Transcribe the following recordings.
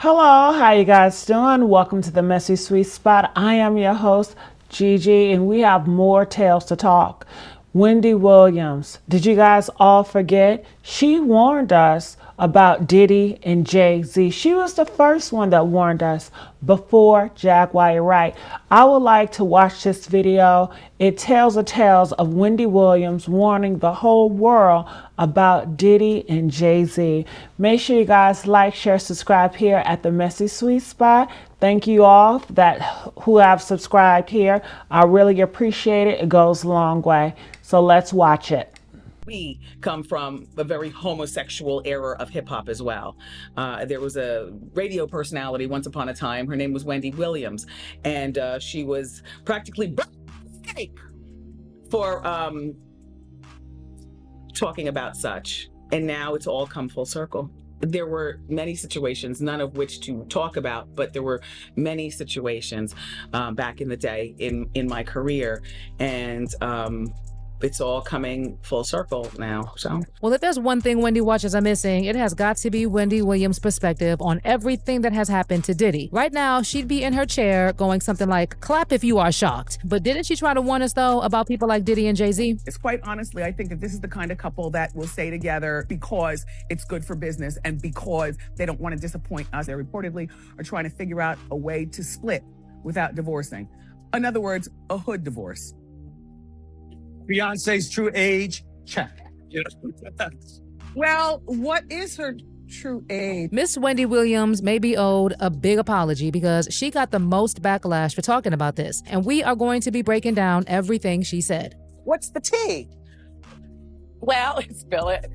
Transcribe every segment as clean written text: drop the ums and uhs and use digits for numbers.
Hello, how you guys doing? Welcome to the Messy Sweet Spot. I am your host, Gigi, and we have more tales to talk. Wendy Williams, did you guys all forget? She warned us about Diddy and Jay Z. She was the first one that warned us before Jaguar Wright. I would like to watch this video. It tells the tales of Wendy Williams warning the whole world about Diddy and Jay Z. Make sure you guys like, share, subscribe here at the Messy Sweet Spot. Thank you all who have subscribed here. I really appreciate it. It goes a long way. So let's watch it. We come from a very homosexual era of hip hop as well. There was a radio personality once upon a time. Her name was Wendy Williams, and she was practically for talking about such. And now it's all come full circle. There were many situations, none of which to talk about, but there were many situations back in the day in my career, and it's all coming full circle now. So, well, if there's one thing Wendy Watchers are missing, it has got to be Wendy Williams' perspective on everything that has happened to Diddy. Right now, she'd be in her chair going something like, clap if you are shocked. But didn't she try to warn us, though, about people like Diddy and Jay Z? It's quite honestly, I think that this is the kind of couple that will stay together because it's good for business and because they don't want to disappoint us. They reportedly are trying to figure out a way to split without divorcing. In other words, a hood divorce. Beyonce's true age, check. Well, what is her true age? Miss Wendy Williams may be owed a big apology because she got the most backlash for talking about this. And we are going to be breaking down everything she said. What's the tea? well, spill it.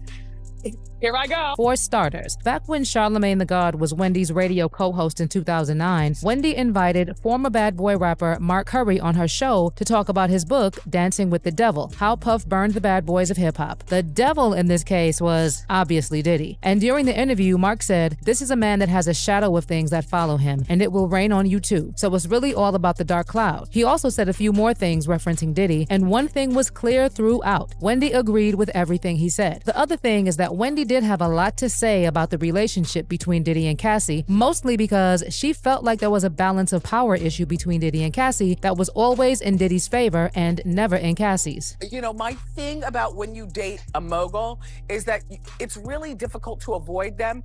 Here I go. For starters, back when Charlamagne the God was Wendy's radio co-host in 2009, Wendy invited former Bad Boy rapper Mark Curry on her show to talk about his book, Dancing with the Devil, How Puff Burned the Bad Boys of Hip Hop. The devil in this case was obviously Diddy. And during the interview, Mark said, "This is a man that has a shadow of things that follow him, and it will rain on you too. So it's really all about the dark cloud." He also said a few more things referencing Diddy, and one thing was clear throughout. Wendy agreed with everything he said. The other thing is that Wendy did have a lot to say about the relationship between Diddy and Cassie, mostly because she felt like there was a balance of power issue between Diddy and Cassie that was always in Diddy's favor and never in Cassie's. You know, my thing about when you date a mogul is that it's really difficult to avoid them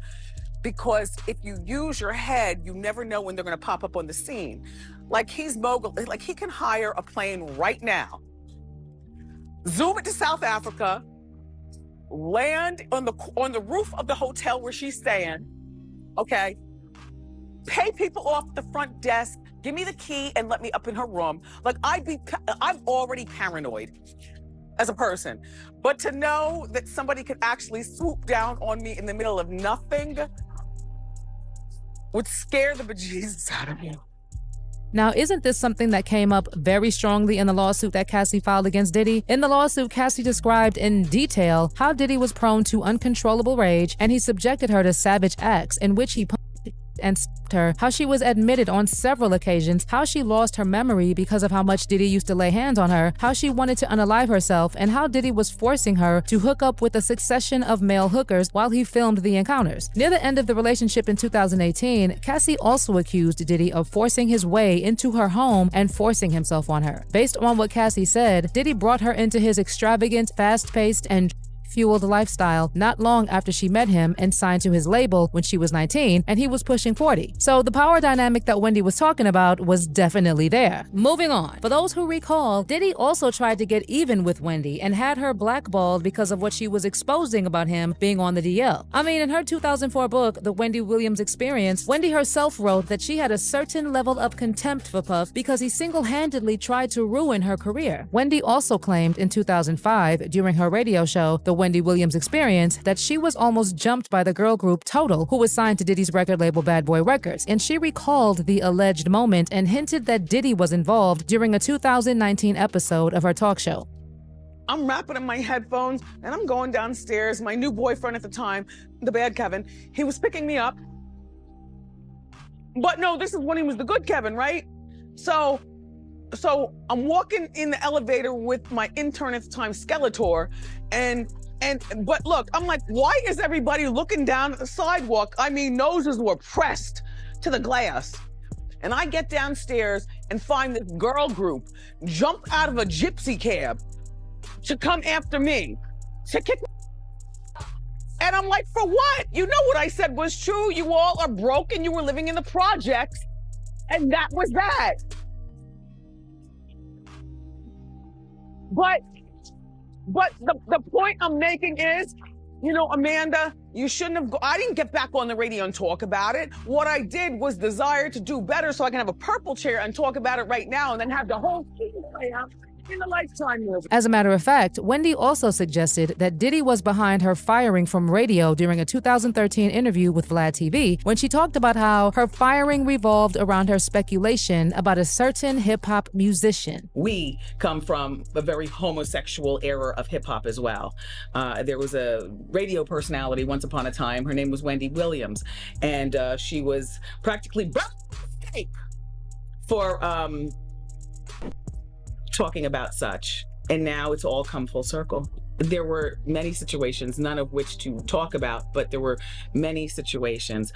because if you use your head, you never know when they're going to pop up on the scene. Like he's mogul, like he can hire a plane right now, zoom it to South Africa, land on the roof of the hotel where she's staying, okay? Pay people off the front desk, give me the key and let me up in her room. Like I'm already paranoid as a person. But to know that somebody could actually swoop down on me in the middle of nothing would scare the bejesus out of me. Now, isn't this something that came up very strongly in the lawsuit that Cassie filed against Diddy? In the lawsuit, Cassie described in detail how Diddy was prone to uncontrollable rage and he subjected her to savage acts in which he punched and slapped her, how she was admitted on several occasions, how she lost her memory because of how much Diddy used to lay hands on her, how she wanted to unalive herself, and how Diddy was forcing her to hook up with a succession of male hookers while he filmed the encounters. Near the end of the relationship in 2018, Cassie also accused Diddy of forcing his way into her home and forcing himself on her. Based on what Cassie said, Diddy brought her into his extravagant, fast-paced, and fueled lifestyle not long after she met him and signed to his label when she was 19 and he was pushing 40. So the power dynamic that Wendy was talking about was definitely there. Moving on. For those who recall, Diddy also tried to get even with Wendy and had her blackballed because of what she was exposing about him being on the DL. I mean, in her 2004 book, The Wendy Williams Experience, Wendy herself wrote that she had a certain level of contempt for Puff because he single-handedly tried to ruin her career. Wendy also claimed in 2005 during her radio show, The Wendy Williams Experience, that she was almost jumped by the girl group Total, who was signed to Diddy's record label Bad Boy Records, and she recalled the alleged moment and hinted that Diddy was involved during a 2019 episode of her talk show. I'm wrapping up my headphones and I'm going downstairs. My new boyfriend at the time, the bad Kevin, he was picking me up. But no, this is when he was the good Kevin, right? So I'm walking in the elevator with my intern at the time, Skeletor, but look, I'm like, why is everybody looking down at the sidewalk? I mean, noses were pressed to the glass. And I get downstairs and find this girl group jump out of a gypsy cab to come after me, to kick me. And I'm like, for what? You know what I said was true. You all are broken. You were living in the projects. And that was that. But the point I'm making is, you know, Amanda, you shouldn't have, I didn't get back on the radio and talk about it. What I did was desire to do better so I can have a purple chair and talk about it right now and then have the whole thing play out in the Lifetime movie. As a matter of fact, Wendy also suggested that Diddy was behind her firing from radio during a 2013 interview with Vlad TV when she talked about how her firing revolved around her speculation about a certain hip-hop musician. We come from a very homosexual era of hip-hop as well. There was a radio personality once upon a time. Her name was Wendy Williams, and she was practically for talking about such. And now it's all come full circle. There were many situations, none of which to talk about, but there were many situations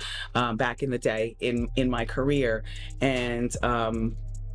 back in the day in my career, and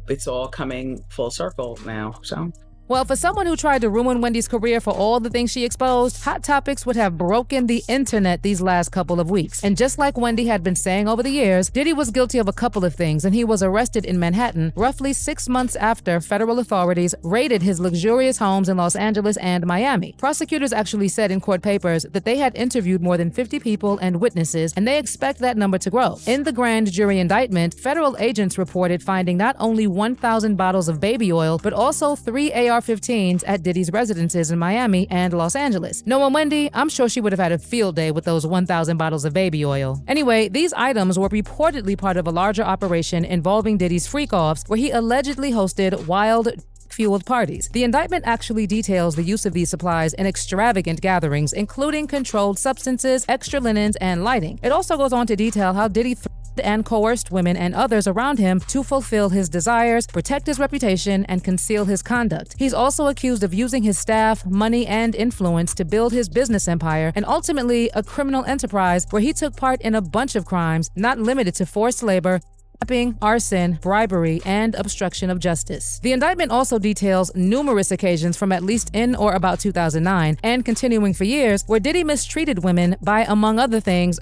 it's all coming full circle now, so. Well, for someone who tried to ruin Wendy's career for all the things she exposed, Hot Topics would have broken the internet these last couple of weeks. And just like Wendy had been saying over the years, Diddy was guilty of a couple of things, and he was arrested in Manhattan roughly 6 months after federal authorities raided his luxurious homes in Los Angeles and Miami. Prosecutors actually said in court papers that they had interviewed more than 50 people and witnesses, and they expect that number to grow. In the grand jury indictment, federal agents reported finding not only 1,000 bottles of baby oil, but also 3 AR-15s at Diddy's residences in Miami and Los Angeles. Knowing Wendy, I'm sure she would have had a field day with those 1,000 bottles of baby oil. Anyway, these items were reportedly part of a larger operation involving Diddy's freak-offs, where he allegedly hosted wild fueled parties. The indictment actually details the use of these supplies in extravagant gatherings, including controlled substances, extra linens, and lighting. It also goes on to detail how Diddy and coerced women and others around him to fulfill his desires, protect his reputation, and conceal his conduct. He's also accused of using his staff, money, and influence to build his business empire, and ultimately a criminal enterprise where he took part in a bunch of crimes, not limited to forced labor, kidnapping, arson, bribery, and obstruction of justice. The indictment also details numerous occasions from at least in or about 2009 and continuing for years where Diddy mistreated women by, among other things,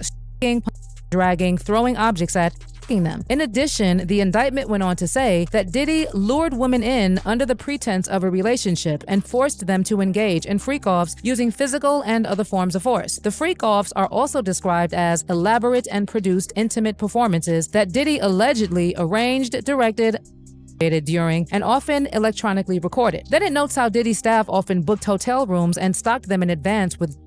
dragging, throwing objects at, them. In addition, the indictment went on to say that Diddy lured women in under the pretense of a relationship and forced them to engage in freak-offs using physical and other forms of force. The freak-offs are also described as elaborate and produced intimate performances that Diddy allegedly arranged, directed, during, and often electronically recorded. Then it notes how Diddy's staff often booked hotel rooms and stocked them in advance with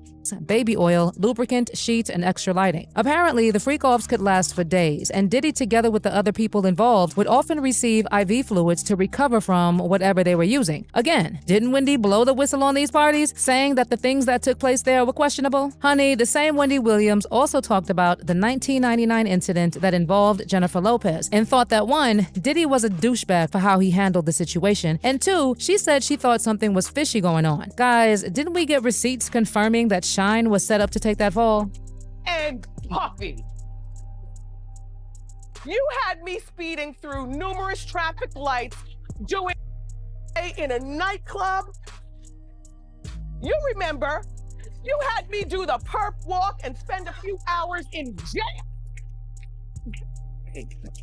baby oil, lubricant, sheets, and extra lighting. Apparently, the freak-offs could last for days, and Diddy, together with the other people involved, would often receive IV fluids to recover from whatever they were using. Again, didn't Wendy blow the whistle on these parties, saying that the things that took place there were questionable? Honey, the same Wendy Williams also talked about the 1999 incident that involved Jennifer Lopez, and thought that 1, Diddy was a douchebag for how he handled the situation, and 2, she said she thought something was fishy going on. Guys, didn't we get receipts confirming that Shine was set up to take that fall? And Puffy, you had me speeding through numerous traffic lights, doing in a nightclub. You remember, you had me do the perp walk and spend a few hours in jail.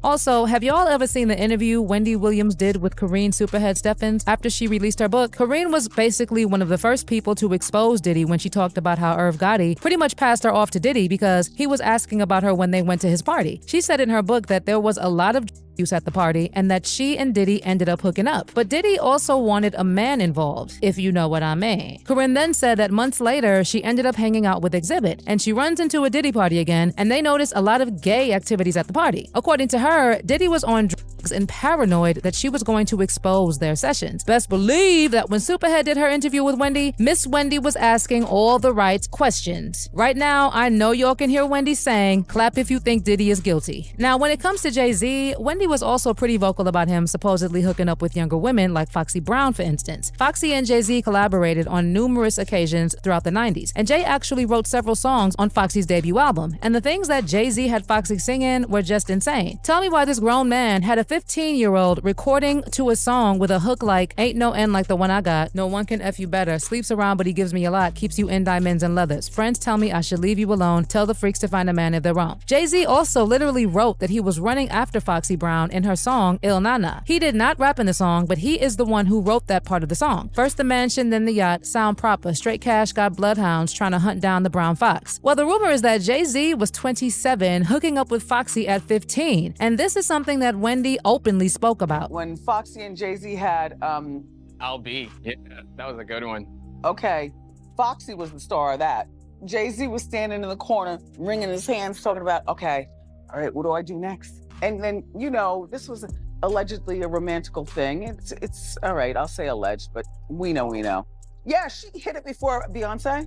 Also, have y'all ever seen the interview Wendy Williams did with Karine Superhead Steffens after she released her book? Karine was basically one of the first people to expose Diddy when she talked about how Irv Gotti pretty much passed her off to Diddy because he was asking about her when they went to his party. She said in her book that there was a lot of use at the party and that she and Diddy ended up hooking up. But Diddy also wanted a man involved, if you know what I mean. Corinne then said that months later, she ended up hanging out with Exhibit, and she runs into a Diddy party again, and they notice a lot of gay activities at the party. According to her, Diddy was on drugs and paranoid that she was going to expose their sessions. Best believe that when Superhead did her interview with Wendy, Miss Wendy was asking all the right questions. Right now, I know y'all can hear Wendy saying, clap if you think Diddy is guilty. Now, when it comes to Jay Z, Wendy Wendy was also pretty vocal about him supposedly hooking up with younger women like Foxy Brown, for instance. Foxy and Jay Z collaborated on numerous occasions throughout the 90s, and Jay actually wrote several songs on Foxy's debut album, and the things that Jay Z had Foxy singing were just insane. Tell me why this grown man had a 15-year-old recording to a song with a hook like "Ain't no end like the one I got, no one can F you better, sleeps around but he gives me a lot, keeps you in diamonds and leathers, friends tell me I should leave you alone, tell the freaks to find a man if they're wrong." Jay Z also literally wrote that he was running after Foxy Brown in her song Il Nana. He did not rap in the song, but he is the one who wrote that part of the song. First the mansion, then the yacht, sound proper, straight cash, got bloodhounds trying to hunt down the brown fox. Well, the rumor is that Jay Z was 27 hooking up with Foxy at 15, and this is something that Wendy openly spoke about. When Foxy and Jay Z had, I'll be. Yeah, that was a good one. okay, Foxy was the star of that. Jay Z was standing in the corner, wringing his hands, talking about, okay, all right, what do I do next? And then, you know, this was allegedly a romantical thing. It's all right, I'll say alleged, but we know. Yeah, she hit it before Beyonce.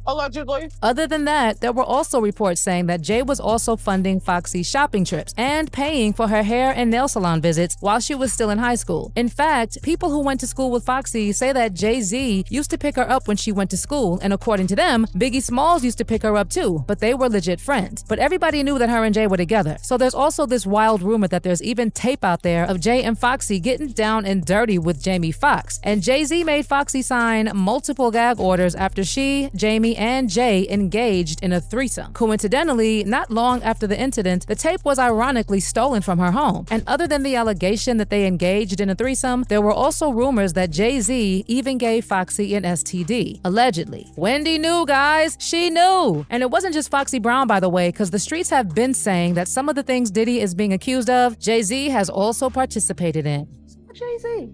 Allegedly. Other than that, there were also reports saying that Jay was also funding Foxy's shopping trips and paying for her hair and nail salon visits while she was still in high school. In fact, people who went to school with Foxy say that Jay Z used to pick her up when she went to school, and according to them, Biggie Smalls used to pick her up too, but they were legit friends. But everybody knew that her and Jay were together. So there's also this wild rumor that there's even tape out there of Jay and Foxy getting down and dirty with Jamie Foxx. And Jay Z made Foxy sign multiple gag orders after she, Jamie, and Jay engaged in a threesome. Coincidentally, not long after the incident, the tape was ironically stolen from her home. And other than the allegation that they engaged in a threesome, there were also rumors that Jay Z even gave Foxy an STD, allegedly. Wendy knew, guys. She knew. And it wasn't just Foxy Brown, by the way, because the streets have been saying that some of the things Diddy is being accused of, Jay Z has also participated in. Jay Z.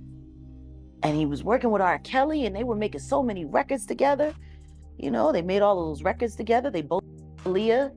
And he was working with R. Kelly, and they were making so many records together. You know, they made all of those records together. They both, Aaliyah,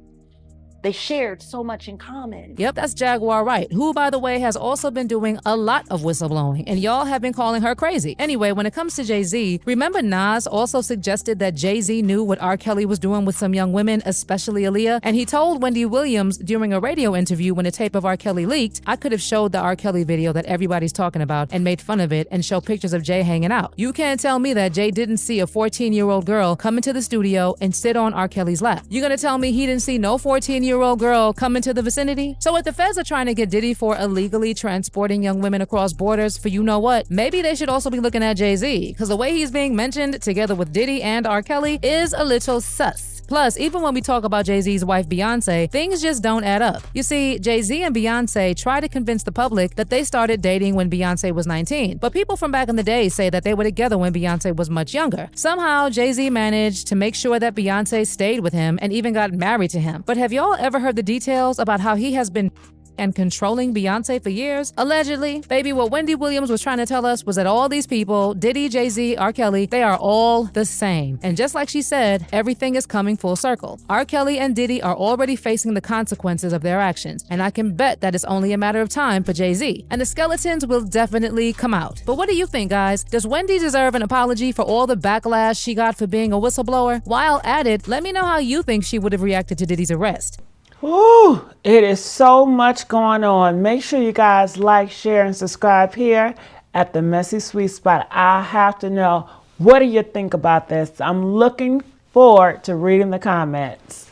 they shared so much in common. Yep, that's Jaguar Wright, who, by the way, has also been doing a lot of whistleblowing, and y'all have been calling her crazy. Anyway, when it comes to Jay Z, remember Nas also suggested that Jay Z knew what R. Kelly was doing with some young women, especially Aaliyah, and he told Wendy Williams during a radio interview when a tape of R. Kelly leaked, I could have showed the R. Kelly video that everybody's talking about and made fun of it and show pictures of Jay hanging out. You can't tell me that Jay didn't see a 14-year-old girl come into the studio and sit on R. Kelly's lap. You gonna tell me he didn't see no 14-year-old girl come into the vicinity? So if the feds are trying to get Diddy for illegally transporting young women across borders for you know what, maybe they should also be looking at Jay Z, because the way he's being mentioned together with Diddy and R. Kelly is a little sus. Plus, even when we talk about Jay-Z's wife Beyonce, things just don't add up. You see, Jay-Z and Beyonce try to convince the public that they started dating when Beyonce was 19, but people from back in the day say that they were together when Beyonce was much younger. Somehow, Jay-Z managed to make sure that Beyonce stayed with him and even got married to him. But have y'all ever heard the details about how he has been and controlling Beyonce for years? Allegedly. Baby, what Wendy Williams was trying to tell us was that all these people, Diddy, Jay-Z, R. Kelly, they are all the same. And just like she said, everything is coming full circle. R. Kelly and Diddy are already facing the consequences of their actions, and I can bet that it's only a matter of time for Jay-Z. And the skeletons will definitely come out. But what do you think, guys? Does Wendy deserve an apology for all the backlash she got for being a whistleblower? While at it, let me know how you think she would have reacted to Diddy's arrest. Ooh, it is so much going on. Make sure you guys like, share, and subscribe here at the Messy Sweet Spot. I have to know, what do you think about this? I'm looking forward to reading the comments.